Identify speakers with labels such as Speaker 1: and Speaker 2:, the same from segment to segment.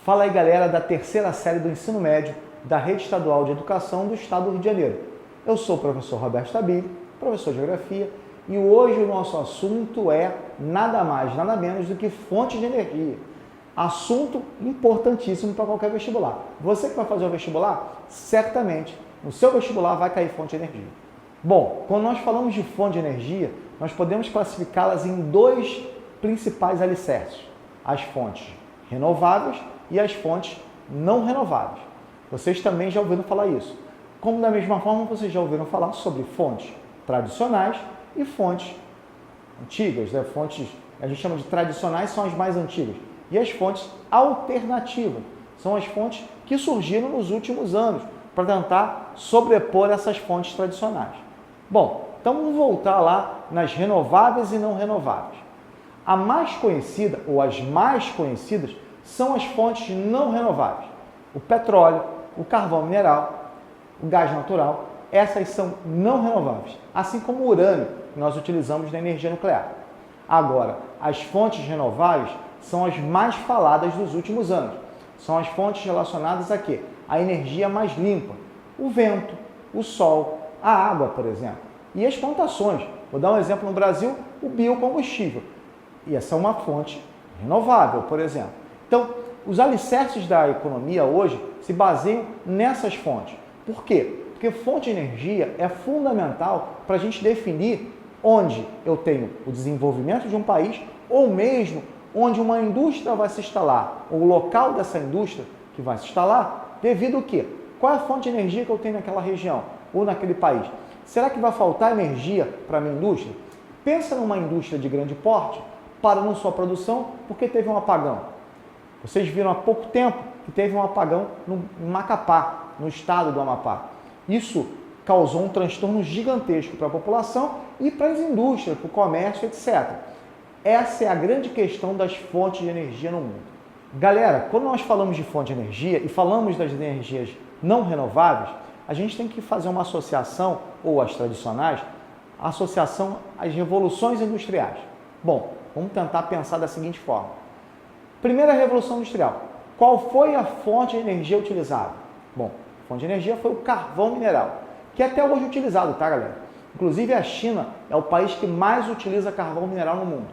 Speaker 1: Fala aí, galera da terceira série do ensino médio da Rede Estadual de Educação do Estado do Rio de Janeiro. Eu sou o professor Roberto Stabile, professor de Geografia, e hoje o nosso assunto é nada mais, nada menos do que fonte de energia. Assunto importantíssimo para qualquer vestibular. Você que vai fazer o vestibular, certamente no seu vestibular vai cair fonte de energia. Bom, quando nós falamos de fonte de energia, nós podemos classificá-las em dois principais alicerces: as fontes renováveis e as fontes não renováveis. Vocês também já ouviram falar isso. Como da mesma forma vocês já ouviram falar sobre fontes tradicionais e fontes antigas, né? Fontes, a gente chama de tradicionais, são as mais antigas. E as fontes alternativas são as fontes que surgiram nos últimos anos para tentar sobrepor essas fontes tradicionais. Bom, então vamos voltar lá nas renováveis e não renováveis. A mais conhecida, ou as mais conhecidas, são as fontes não renováveis. O petróleo, o carvão mineral, o gás natural, essas são não renováveis, assim como o urânio, que nós utilizamos na energia nuclear. Agora, as fontes renováveis são as mais faladas dos últimos anos. São as fontes relacionadas a quê? A energia mais limpa. O vento, o sol, a água, por exemplo. E as plantações. Vou dar um exemplo no Brasil, o biocombustível. E essa é uma fonte renovável, por exemplo. Então, os alicerces da economia hoje se baseiam nessas fontes. Por quê? Porque fonte de energia é fundamental para a gente definir onde eu tenho o desenvolvimento de um país ou mesmo onde uma indústria vai se instalar, ou o local dessa indústria que vai se instalar, devido ao quê? Qual é a fonte de energia que eu tenho naquela região ou naquele país? Será que vai faltar energia para a minha indústria? Pensa numa indústria de grande porte, parando sua produção porque teve um apagão. Vocês viram há pouco tempo que teve um apagão em Macapá, no estado do Amapá. Isso causou um transtorno gigantesco para a população e para as indústrias, para o comércio, etc. Essa é a grande questão das fontes de energia no mundo. Galera, quando nós falamos de fonte de energia e falamos das energias não renováveis, a gente tem que fazer uma associação, ou as tradicionais, associação às revoluções industriais. Bom, vamos tentar pensar da seguinte forma. Primeira revolução industrial. Qual foi a fonte de energia utilizada? Bom, a fonte de energia foi o carvão mineral, que é até hoje utilizado, tá, galera? Inclusive a China é o país que mais utiliza carvão mineral no mundo.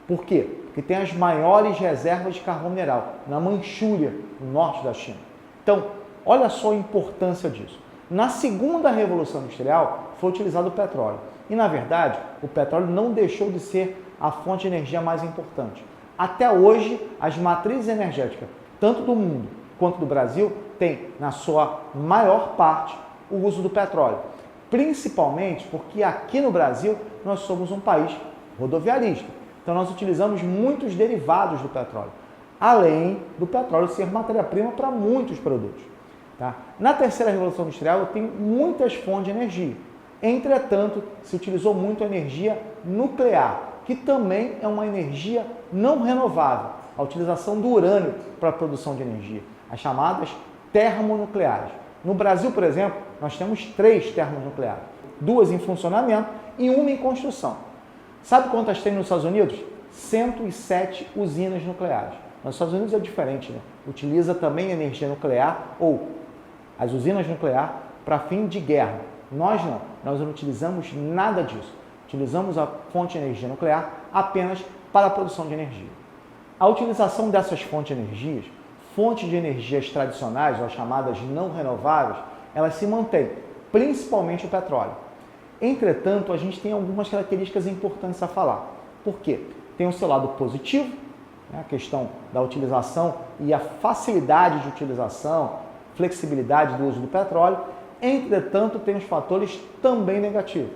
Speaker 1: Por quê? Porque tem as maiores reservas de carvão mineral na Manchúria, no norte da China. Então, olha só a importância disso. Na segunda revolução industrial foi utilizado o petróleo. E, na verdade, o petróleo não deixou de ser a fonte de energia mais importante. Até hoje, as matrizes energéticas, tanto do mundo quanto do Brasil, têm, na sua maior parte, o uso do petróleo. Principalmente porque aqui no Brasil nós somos um país rodoviarista. Então nós utilizamos muitos derivados do petróleo, além do petróleo ser matéria-prima para muitos produtos. Tá? Na terceira revolução industrial eu tenho muitas fontes de energia. Entretanto, se utilizou muito a energia nuclear, que também é uma energia não renovável, a utilização do urânio para a produção de energia, as chamadas termonucleares. No Brasil, por exemplo, nós temos 3 termonucleares, 2 em funcionamento e 1 em construção. Sabe quantas tem nos Estados Unidos? 107 usinas nucleares. Nos Estados Unidos é diferente, né? Utiliza também energia nuclear ou as usinas nucleares para fim de guerra. Nós não, nós não utilizamos nada disso. Utilizamos a fonte de energia nuclear apenas para a produção de energia. A utilização dessas fontes de energias tradicionais, ou chamadas não renováveis, elas se mantêm, principalmente o petróleo. Entretanto, a gente tem algumas características importantes a falar. Por quê? Tem o seu lado positivo, né, a questão da utilização e a facilidade de utilização, flexibilidade do uso do petróleo. Entretanto, tem os fatores também negativos,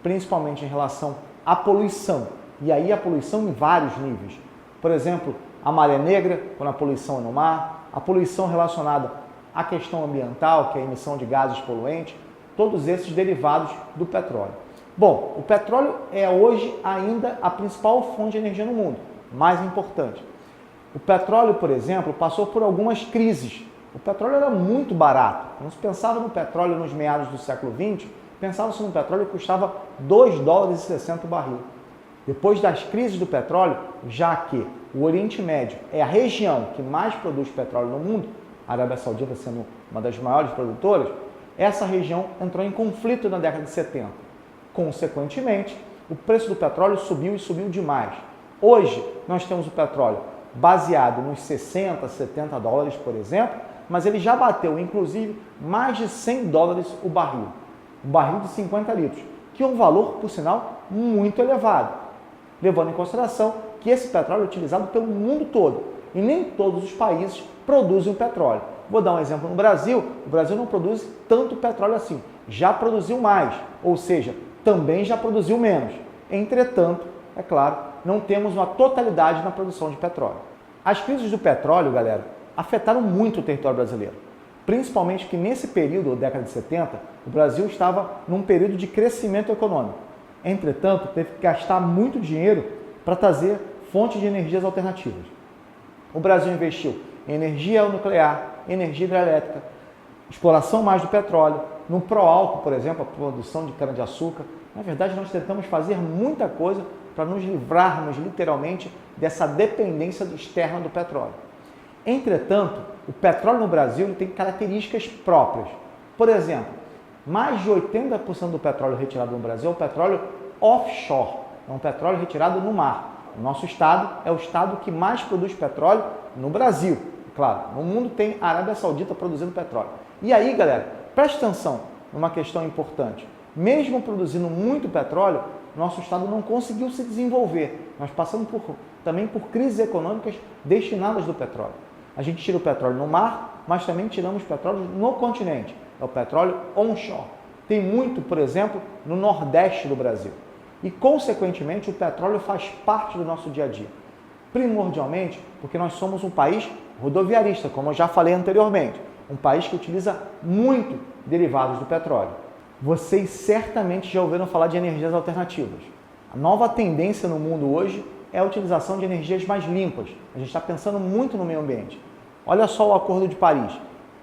Speaker 1: principalmente em relação à poluição. E aí a poluição em vários níveis. Por exemplo, a maré negra, quando a poluição é no mar, a poluição relacionada à questão ambiental, que é a emissão de gases poluentes, todos esses derivados do petróleo. Bom, o petróleo é hoje ainda a principal fonte de energia no mundo, mais importante. O petróleo, por exemplo, passou por algumas crises. O petróleo era muito barato. Quando se pensava no petróleo nos meados do século XX, pensava-se no petróleo que custava $2,60 o barril. Depois das crises do petróleo, já que o Oriente Médio é a região que mais produz petróleo no mundo, a Arábia Saudita sendo uma das maiores produtoras, essa região entrou em conflito na década de 70. Consequentemente, o preço do petróleo subiu e subiu demais. Hoje, nós temos o petróleo baseado nos 60, 70 dólares, por exemplo, mas ele já bateu, inclusive, mais de 100 dólares o barril. Um barril de 50 litros, que é um valor, por sinal, muito elevado, levando em consideração que esse petróleo é utilizado pelo mundo todo e nem todos os países produzem o petróleo. Vou dar um exemplo no Brasil. O Brasil não produz tanto petróleo assim, já produziu mais, ou seja, também já produziu menos. Entretanto, é claro, não temos uma totalidade na produção de petróleo. As crises do petróleo, galera, afetaram muito o território brasileiro, principalmente que nesse período, década de 70, o Brasil estava num período de crescimento econômico. Entretanto, teve que gastar muito dinheiro para trazer fontes de energias alternativas. O Brasil investiu em energia nuclear, energia hidrelétrica, exploração mais do petróleo, no pró-álcool, por exemplo, a produção de cana-de-açúcar. Na verdade, nós tentamos fazer muita coisa para nos livrarmos, literalmente, dessa dependência externa do petróleo. Entretanto, o petróleo no Brasil ele tem características próprias. Por exemplo, mais de 80% do petróleo retirado no Brasil é o petróleo offshore, é um petróleo retirado no mar. O nosso estado é o estado que mais produz petróleo no Brasil. Claro, no mundo tem a Arábia Saudita produzindo petróleo. E aí, galera, preste atenção numa questão importante. Mesmo produzindo muito petróleo, nosso estado não conseguiu se desenvolver. Nós passamos também por crises econômicas destinadas do petróleo. A gente tira o petróleo no mar, mas também tiramos petróleo no continente. É o petróleo onshore. Tem muito, por exemplo, no nordeste do Brasil. E, consequentemente, o petróleo faz parte do nosso dia a dia. Primordialmente porque nós somos um país rodoviarista, como eu já falei anteriormente. Um país que utiliza muito derivados do petróleo. Vocês certamente já ouviram falar de energias alternativas. A nova tendência no mundo hoje é a utilização de energias mais limpas. A gente está pensando muito no meio ambiente. Olha só o Acordo de Paris,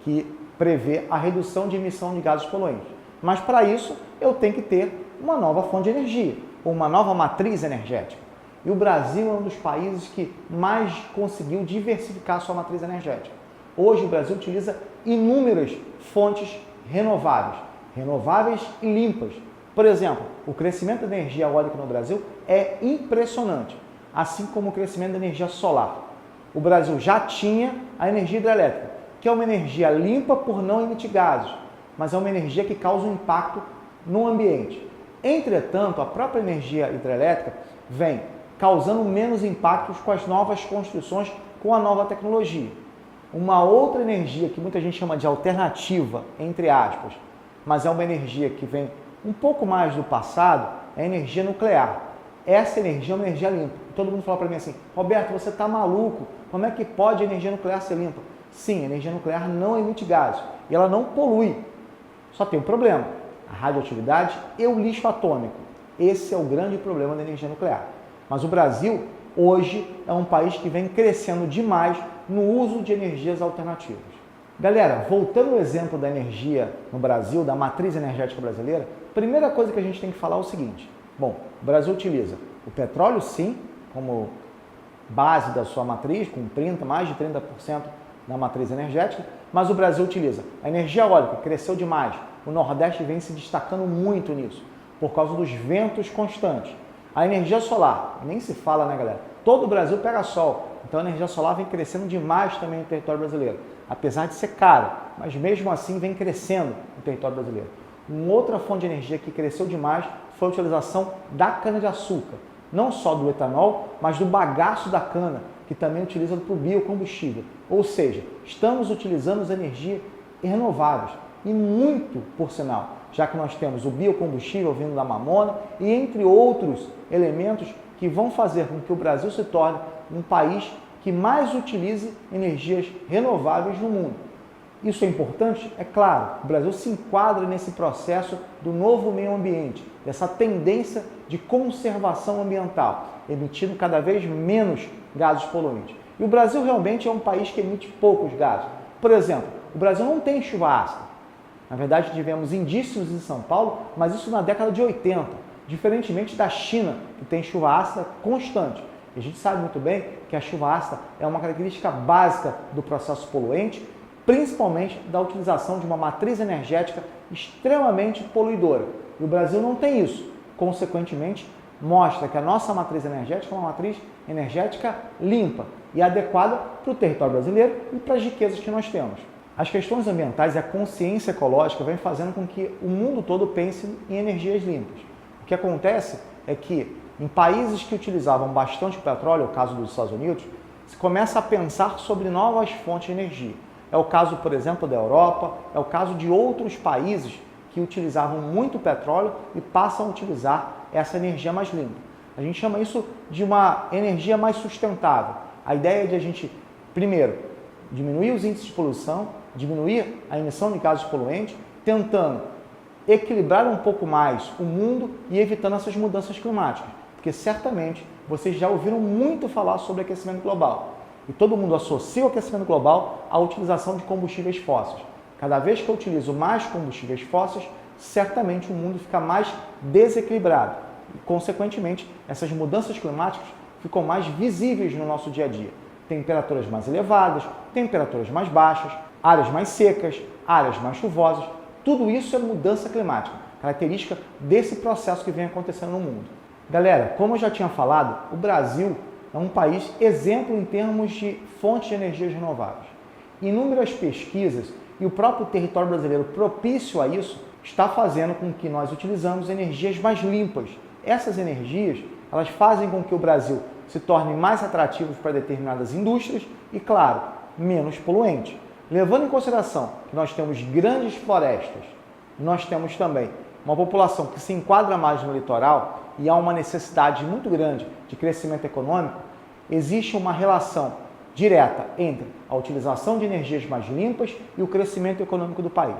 Speaker 1: que prevê a redução de emissão de gases poluentes. Mas para isso, eu tenho que ter uma nova fonte de energia, ou uma nova matriz energética. E o Brasil é um dos países que mais conseguiu diversificar a sua matriz energética. Hoje o Brasil utiliza inúmeras fontes renováveis e limpas. Por exemplo, o crescimento da energia eólica no Brasil é impressionante, assim como o crescimento da energia solar. O Brasil já tinha a energia hidrelétrica, que é uma energia limpa por não emitir gases, mas é uma energia que causa um impacto no ambiente. Entretanto, a própria energia hidrelétrica vem causando menos impactos com as novas construções, com a nova tecnologia. Uma outra energia que muita gente chama de alternativa, entre aspas, mas é uma energia que vem um pouco mais do passado, é a energia nuclear. Essa energia é uma energia limpa. Todo mundo fala para mim assim, Roberto, você está maluco? Como é que pode a energia nuclear ser limpa? Sim, a energia nuclear não emite gases e ela não polui. Só tem um problema, a radioatividade e o lixo atômico. Esse é o grande problema da energia nuclear. Mas o Brasil, hoje, é um país que vem crescendo demais no uso de energias alternativas. Galera, voltando ao exemplo da energia no Brasil, da matriz energética brasileira, a primeira coisa que a gente tem que falar é o seguinte. Bom, o Brasil utiliza o petróleo, sim, como base da sua matriz, com mais de 30% da matriz energética, mas o Brasil utiliza a energia eólica, que cresceu demais. O Nordeste vem se destacando muito nisso, por causa dos ventos constantes. A energia solar, nem se fala, né, galera? Todo o Brasil pega sol, então a energia solar vem crescendo demais também no território brasileiro, apesar de ser caro, mas mesmo assim vem crescendo no território brasileiro. Uma outra fonte de energia que cresceu demais foi a utilização da cana-de-açúcar, não só do etanol, mas do bagaço da cana, que também é utilizado para o biocombustível. Ou seja, estamos utilizando as energias renováveis, e muito, por sinal, já que nós temos o biocombustível vindo da mamona e entre outros elementos que vão fazer com que o Brasil se torne um país que mais utilize energias renováveis no mundo. Isso é importante? É claro, o Brasil se enquadra nesse processo do novo meio ambiente, dessa tendência de conservação ambiental, emitindo cada vez menos gases poluentes. E o Brasil realmente é um país que emite poucos gases. Por exemplo, o Brasil não tem chuva ácida. Na verdade, tivemos indícios em São Paulo, mas isso na década de 80. diferentemente da China, que tem chuva ácida constante. E a gente sabe muito bem que a chuva ácida é uma característica básica do processo poluente, principalmente da utilização de uma matriz energética extremamente poluidora. E o Brasil não tem isso. Consequentemente, mostra que a nossa matriz energética é uma matriz energética limpa e adequada para o território brasileiro e para as riquezas que nós temos. As questões ambientais e a consciência ecológica vêm fazendo com que o mundo todo pense em energias limpas. O que acontece é que em países que utilizavam bastante petróleo, o caso dos Estados Unidos, se começa a pensar sobre novas fontes de energia. É o caso, por exemplo, da Europa, é o caso de outros países que utilizavam muito petróleo e passam a utilizar essa energia mais limpa. A gente chama isso de uma energia mais sustentável. A ideia é de a gente, primeiro, diminuir os índices de poluição, diminuir a emissão de gases poluentes, tentando equilibrar um pouco mais o mundo e evitando essas mudanças climáticas. Porque certamente vocês já ouviram muito falar sobre aquecimento global. E todo mundo associa o aquecimento global à utilização de combustíveis fósseis. Cada vez que eu utilizo mais combustíveis fósseis, certamente o mundo fica mais desequilibrado. E, consequentemente, essas mudanças climáticas ficam mais visíveis no nosso dia a dia. Temperaturas mais elevadas, temperaturas mais baixas, áreas mais secas, áreas mais chuvosas. Tudo isso é mudança climática, característica desse processo que vem acontecendo no mundo. Galera, como eu já tinha falado, o Brasil é um país exemplo em termos de fontes de energias renováveis. Inúmeras pesquisas e o próprio território brasileiro propício a isso está fazendo com que nós utilizamos energias mais limpas. Essas energias, elas fazem com que o Brasil se torne mais atrativo para determinadas indústrias e, claro, menos poluente. Levando em consideração que nós temos grandes florestas, nós temos também uma população que se enquadra mais no litoral e há uma necessidade muito grande de crescimento econômico, existe uma relação direta entre a utilização de energias mais limpas e o crescimento econômico do país.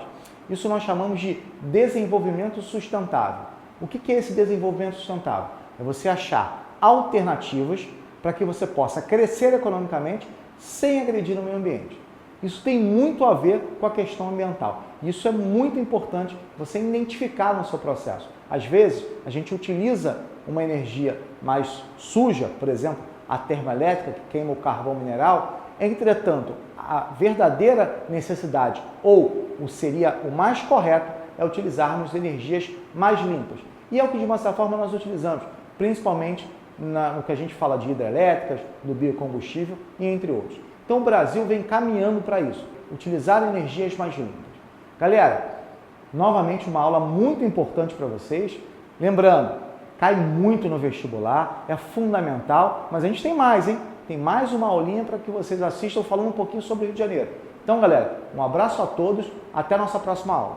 Speaker 1: Isso nós chamamos de desenvolvimento sustentável. O que é esse desenvolvimento sustentável? É você achar alternativas para que você possa crescer economicamente sem agredir o meio ambiente. Isso tem muito a ver com a questão ambiental. Isso é muito importante você identificar no seu processo. Às vezes, a gente utiliza uma energia mais suja, por exemplo, a termoelétrica, que queima o carvão mineral. Entretanto, a verdadeira necessidade, ou o seria o mais correto, é utilizarmos energias mais limpas. E é o que, de uma certa forma, nós utilizamos, principalmente no que a gente fala de hidrelétricas, do biocombustível e entre outros. Então, o Brasil vem caminhando para isso, utilizar energias mais limpas. Galera, novamente uma aula muito importante para vocês. Lembrando, cai muito no vestibular, é fundamental, mas a gente tem mais, hein? Tem mais uma aulinha para que vocês assistam falando um pouquinho sobre o Rio de Janeiro. Então, galera, um abraço a todos, até a nossa próxima aula.